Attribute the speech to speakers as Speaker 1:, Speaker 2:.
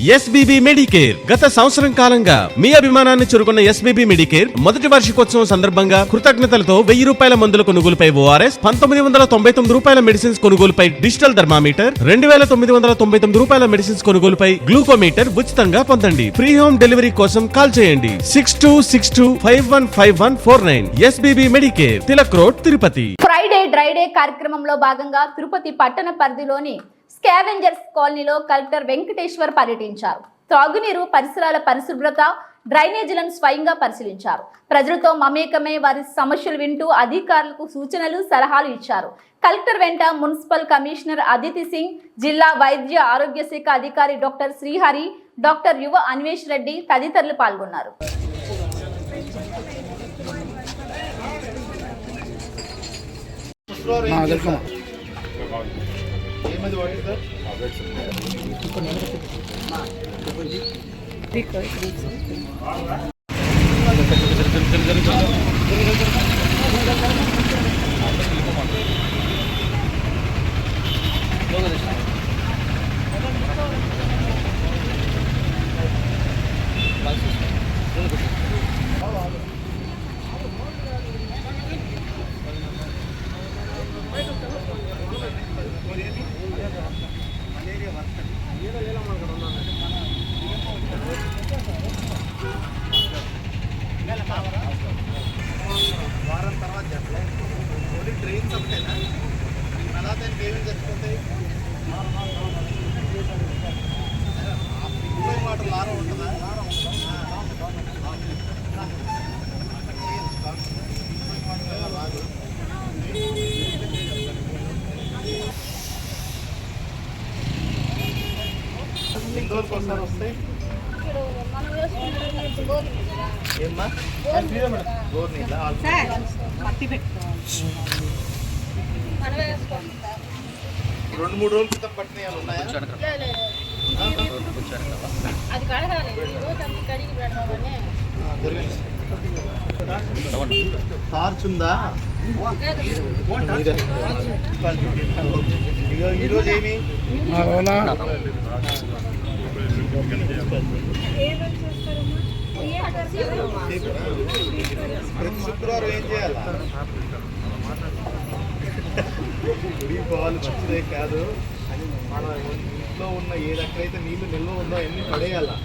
Speaker 1: SBB Medicare గత సంవత్సరం కాలంగా మీ అభిమానాన్ని చురుకున్న ఎస్బీబీ మెడికేర్ మొదటి వార్షికోత్సవం సందర్భంగా కృతజ్ఞతలతో 1000 రూపాయల మందుల కొనుగోలుపై ఓఆర్ఎస్, 1999 రూపాయల మెడిసిన్స్ కొనుగోలుపై డిజిటల్ థర్మామీటర్, 2999 రూపాయల మెడిసిన్స్ కొనుగోలుపై గ్లూకోమీటర్ ఉచితంగా పొందండి. ఫ్రీ హోమ్ డెలివరీ కోసం కాల్ చేయండి 6262515149. SBB Medicare, Tilak road, Tirupati.
Speaker 2: Friday dry day కార్యక్రమంలో భాగంగా తిరుపతి పట్టణ పరిధిలోని స్కావెంజర్స్ కాలనీలో కలెక్టర్ వెంకటేశ్వర్ పర్యటించారు. త్రాగునీరు, పరిసరాల పరిశుభ్రత, డ్రైనేజీలను స్వయంగా పరిశీలించారు. ప్రజలతో మమేకమై వారి సమస్యలు వింటూ అధికారులకు సూచనలు, సలహాలు ఇచ్చారు. కలెక్టర్ వెంట మున్సిపల్ కమిషనర్ అదితి సింగ్, జిల్లా వైద్య ఆరోగ్య శాఖ అధికారి డాక్టర్ శ్రీహరి, డాక్టర్ యువ అన్వేష్ రెడ్డి తదితరులు పాల్గొన్నారు.
Speaker 3: వారం తర్వాత చెప్పలే ఓన్లీ ట్రైన్స్ ఒకటేనా అలా దానికి ఏమేమి చచ్చిపోతాయి వాటర్ లారం ఉంటుందా ఎంతవరకు ఒకసారి వస్తాయి ఏమ్మా గోరు నీళ్ళ 2-3 రోజుల క్రితం పట్టిన ఉన్నాయా టార్చ్ ఉందా ఈరోజు ఏమి ప్రతి శుక్రవారం ఏం చేయాలా గుడికి పోవాలి మంచిదే కాదు మన ఇంట్లో ఉన్న ఎక్కడైతే నీళ్లు నిల్వ ఉందో అన్ని పడేయాలా